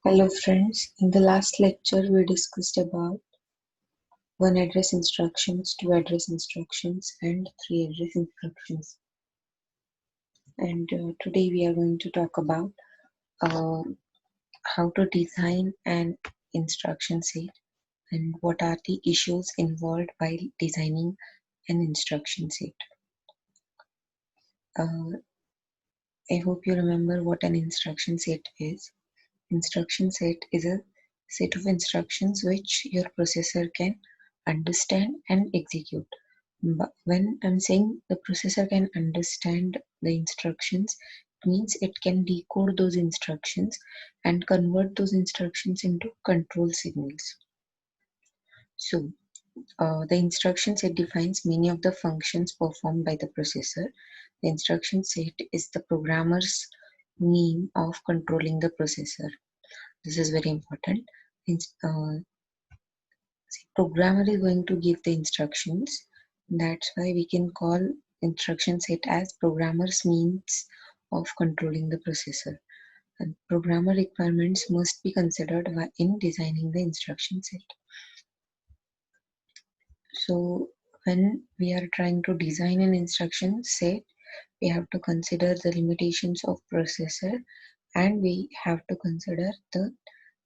Hello friends, in the last lecture we discussed about 1 address instructions, 2 address instructions and 3 address instructions. And today we are going to talk about uh, how to design an instruction set and what are the issues involved while designing an instruction set. I hope you remember what an instruction set is. Instruction set is a set of instructions which your processor can understand and execute. But when I'm saying the processor can understand the instructions, it means it can decode those instructions and convert those instructions into control signals. So, the instruction set defines many of the functions performed by the processor. The instruction set is the programmer's mean of controlling the processor. This is very important. Programmer is going to give the instructions. That's why we can call instruction set as programmer's means of controlling the processor. And programmer requirements must be considered in designing the instruction set. So when we are trying to design an instruction set, we have to consider the limitations of processor and we have to consider the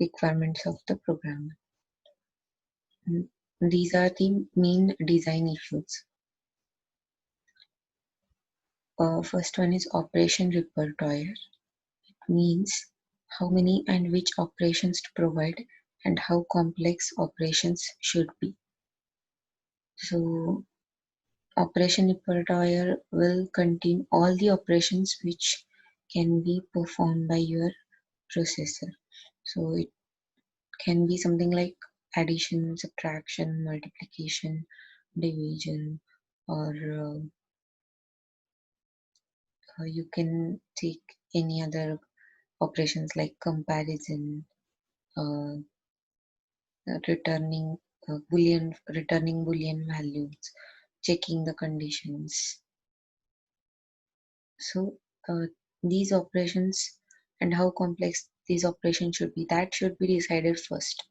requirements of the programmer. These are the main design issues. First one is operation repertoire. It means how many and which operations to provide and how complex operations should be. So operation repertoire will contain all the operations which can be performed by your processor. So it can be something like addition, subtraction, multiplication, division, or you can take any other operations like comparison, uh, returning boolean values, checking the conditions. So these operations and how complex these operations should be, that should be decided first.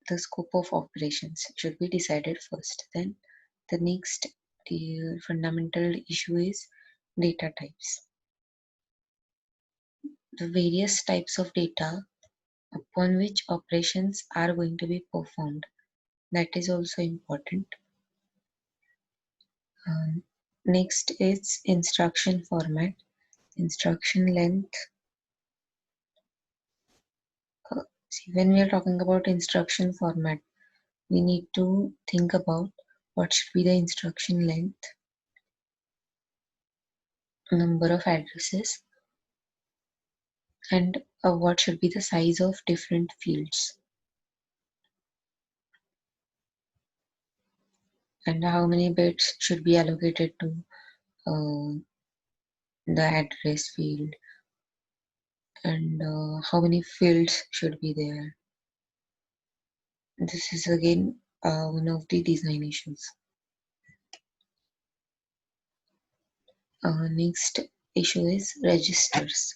The scope of operations should be decided first. Then the next fundamental issue is data types. The various types of data upon which operations are going to be performed, that is also important. Next is instruction format, instruction length. See, when we are talking about instruction format, we need to think about what should be the instruction length, number of addresses, and what should be the size of different fields, and how many bits should be allocated to the address field, and how many fields should be there. This is again one of the design issues. Next issue is registers.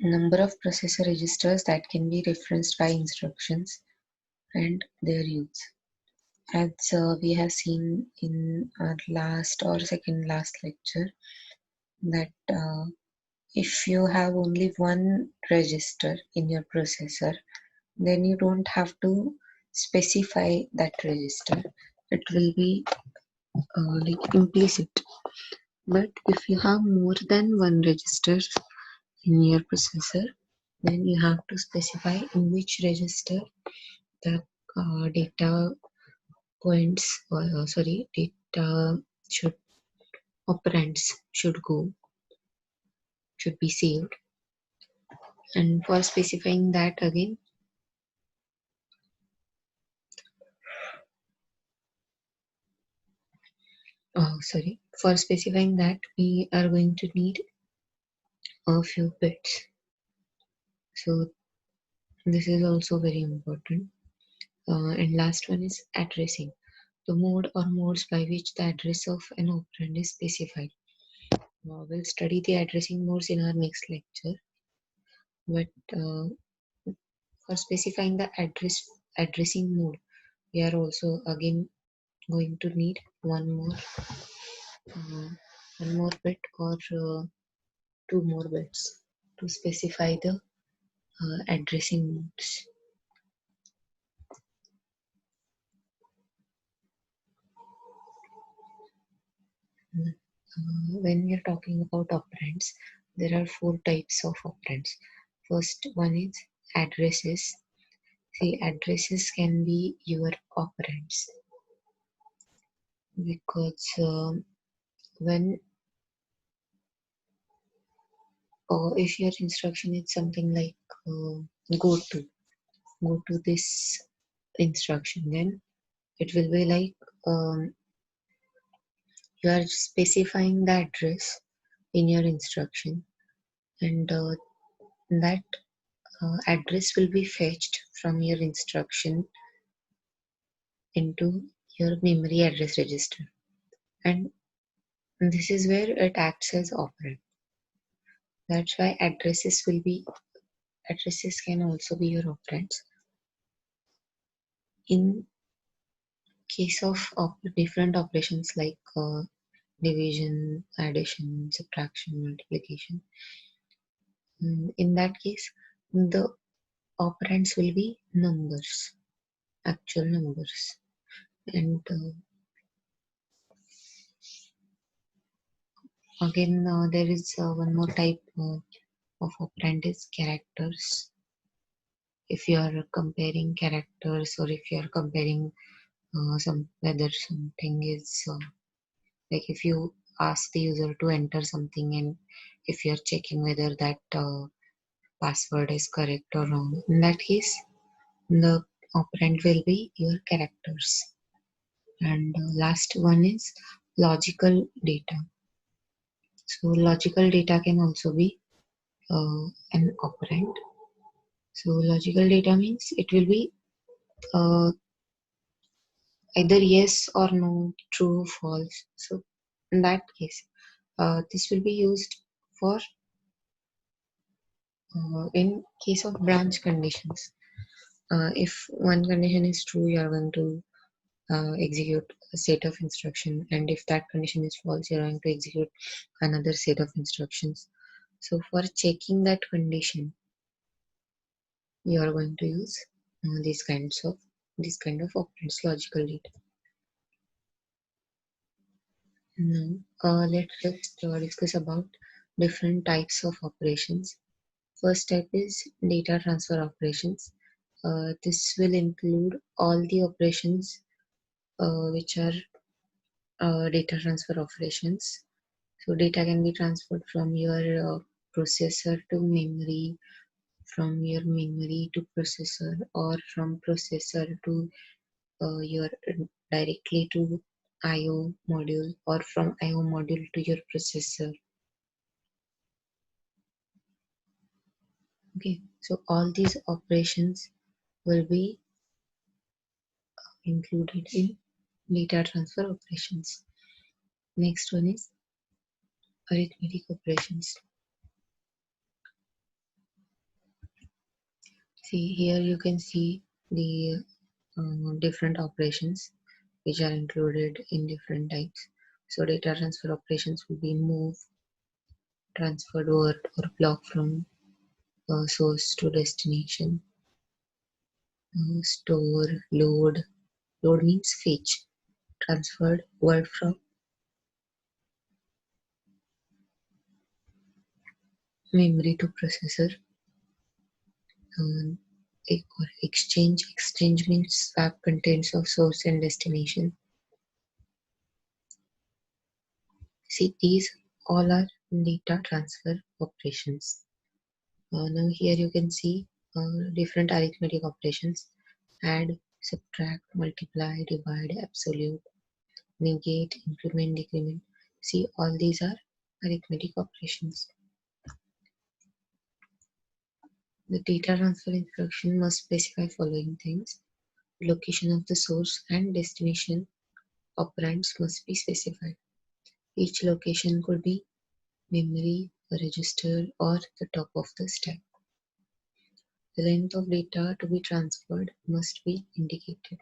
Number of processor registers that can be referenced by instructions and their use. As we have seen in our last or second last lecture, that if you have only one register in your processor, then you don't have to specify that register. It will be like implicit. But if you have more than one register in your processor, then you have to specify in which register the data points, data should operands should be saved. And for specifying that again, for specifying that we are going to need a few bits. So this is also very important. And last one is addressing. the mode or modes by which the address of an operand is specified. We'll study the addressing modes in our next lecture, but for specifying the addressing mode, we are also again going to need uh, one more bit or two more bits to specify the addressing modes. When we are talking about operands, there are four types of operands. First one is addresses. See, addresses can be your operands because when if your instruction is something like go to this instruction, then it will be like you are specifying the address in your instruction, and that address will be fetched from your instruction into your memory address register, and this is where it acts as operand. That's why addresses can also be your operands. In case of different operations like division, addition, subtraction, multiplication, in that case the operands will be numbers, actual numbers, and again there is one more type of operand is characters. If you are comparing characters, or if you are comparing some whether something is like if you ask the user to enter something, and if you're checking whether that password is correct or wrong, in that case the operand will be your characters. And last one is logical data. So logical data can also be an operand. So logical data means it will be uh, either yes or no, true, false. So in that case, this will be used for in case of branch conditions. If one condition is true, you are going to execute a set of instruction, and if that condition is false, you are going to execute another set of instructions. So for checking that condition, you are going to use these kind of operands, logical data. Now, let's discuss about different types of operations. First type is data transfer operations. This will include all the operations which are data transfer operations. So data can be transferred from your processor to memory, from your memory to processor, or from processor to your directly to IO module, or from IO module to your processor. Okay, so all these operations will be included in data transfer operations. Next one is arithmetic operations. See, here you can see the different operations which are included in different types. So data transfer operations will be move, transferred word or block from source to destination, store, load. Load means fetch. Transferred word from memory to processor. Um, or exchange. Exchange means swap contents of source and destination. See, these all are data transfer operations. Now here you can see different arithmetic operations: add, subtract, multiply, divide, absolute, negate, increment, decrement. See, all these are arithmetic operations. The data transfer instruction must specify following things: location of the source and destination operands must be specified. Each location could be memory, a register, or the top of the stack. The length of data to be transferred must be indicated.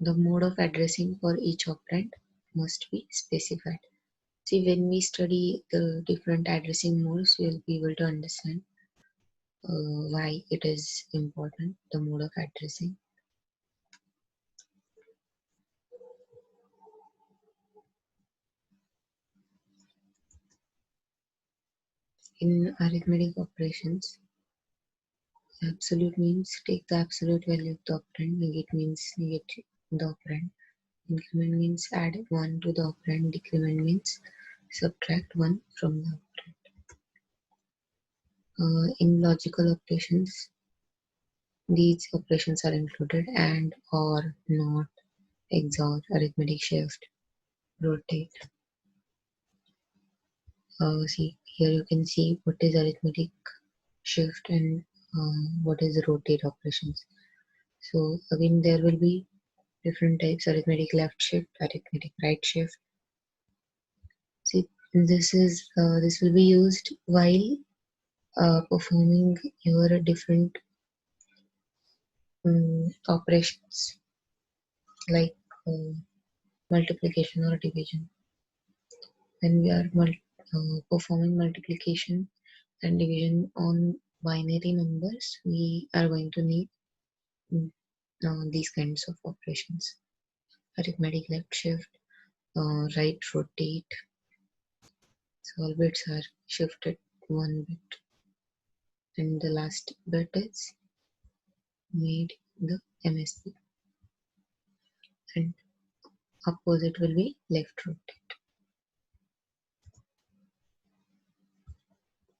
The mode of addressing for each operand must be specified. See, when we study the different addressing modes, we will be able to understand why it is important, the mode of addressing. In arithmetic operations, absolute means take the absolute value of the operand, negate means negate the operand, increment means add 1 to the operand, decrement means subtract 1 from the operand. In logical operations, these operations are included: AND, OR, NOT, XOR, arithmetic shift, rotate. See, here you can see what is arithmetic shift and what is rotate operations. So again, there will be different types: arithmetic left shift, arithmetic right shift. See, this will be used while performing your different operations like multiplication or division. When we are performing multiplication and division on binary numbers, we are going to need these kinds of operations: arithmetic left shift, right rotate. So all bits are shifted one bit, and the last bit is made the MSB, and opposite will be left rotate.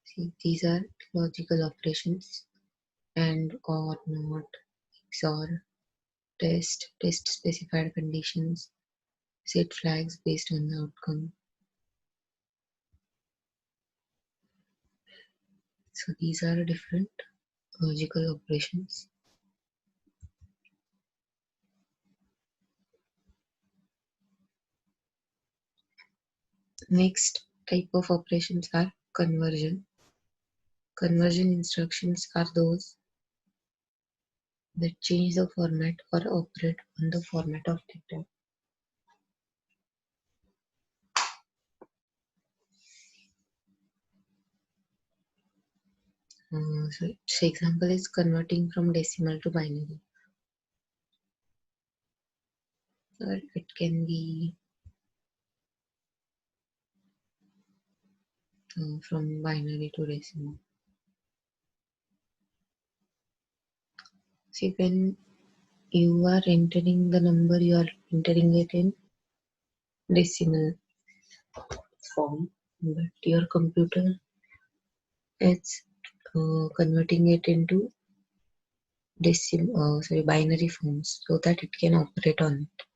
See, these are logical operations: AND, OR, NOT, XOR, test specified conditions, set flags based on the outcome. So these are different logical operations. Next type of operations are conversion. Conversion instructions are those that change the format or operate on the format of data. So its example is converting from decimal to binary. Or it can be from binary to decimal. See, when you are entering the number, you are entering it in decimal form, but your computer is converting it into binary forms so that it can operate on it.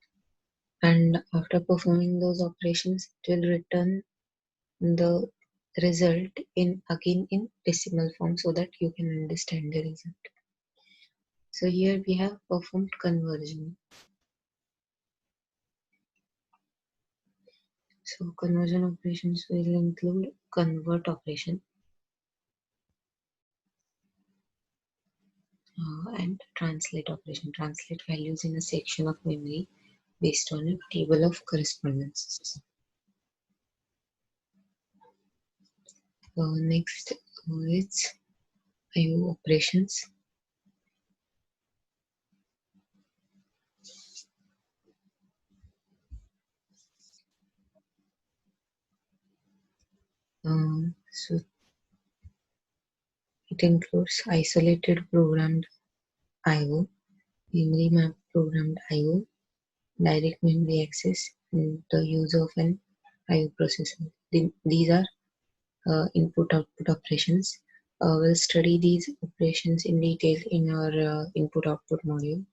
And after performing those operations, it will return the result again in decimal form so that you can understand the result. So here we have performed conversion. So conversion operations will include convert operation and translate operation. Translate values in a section of memory based on a table of correspondences. Next is IO operations. So it includes isolated programmed IO, memory map programmed IO, direct memory access, and the use of an IO processor. These are input-output operations. We'll study these operations in detail in our input-output module.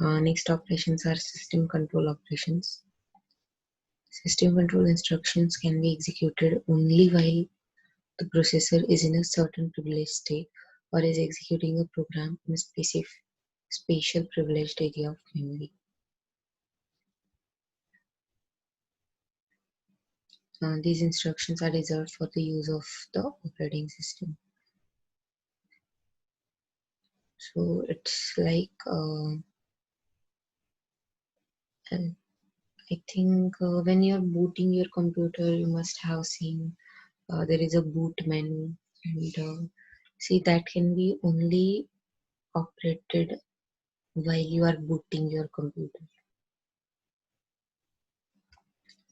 Next operations are system control operations. System control instructions can be executed only while the processor is in a certain privileged state or is executing a program in a specific spatial privileged area of memory. These instructions are reserved for the use of the operating system. So it's like, and I think when you're booting your computer, you must have seen there is a boot menu, and see that can be only operated while you are booting your computer.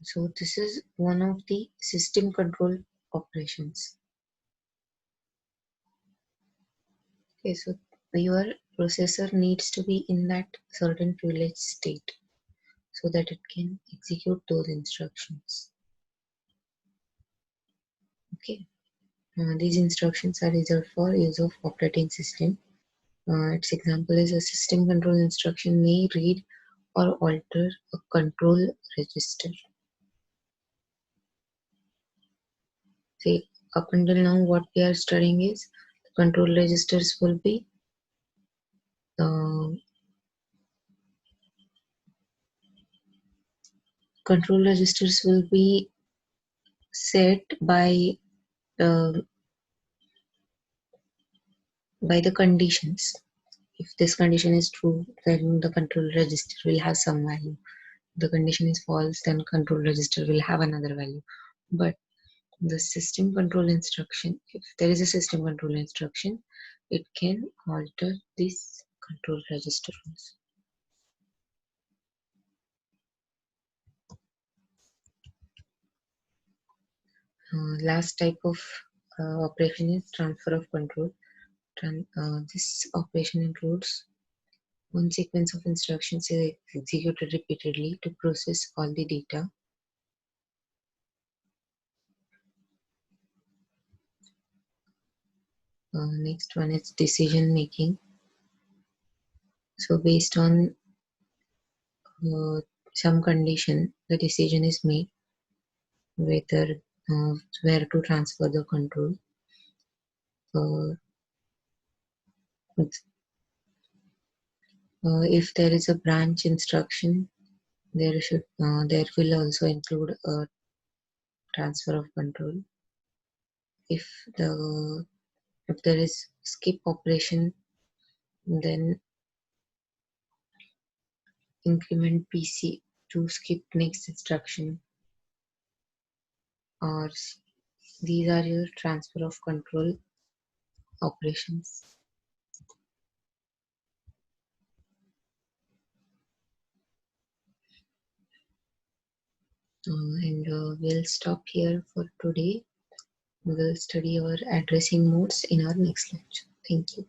So this is one of the system control operations. Okay, so your processor needs to be in that certain privileged state so that it can execute those instructions. Okay, these instructions are reserved for use of operating system. Its example is a system control instruction may read or alter a control register. See, up until now, what we are studying is the control registers will be uh, control registers will be set uh, by the conditions. If this condition is true, then the control register will have some value. If the condition is false, then control register will have another value. But the system control instruction, if there is a system control instruction, it can alter this control register also. Last type of operation is transfer of control. This operation includes one sequence of instructions is executed repeatedly to process all the data. Next one is decision making. So based on some condition, the decision is made whether where to transfer the control. If there is a branch instruction, there will also include a transfer of control. If there is skip operation, then increment PC to skip next instruction, or these are your transfer of control operations. And we'll stop here for today. We will study our addressing modes in our next lecture. Thank you.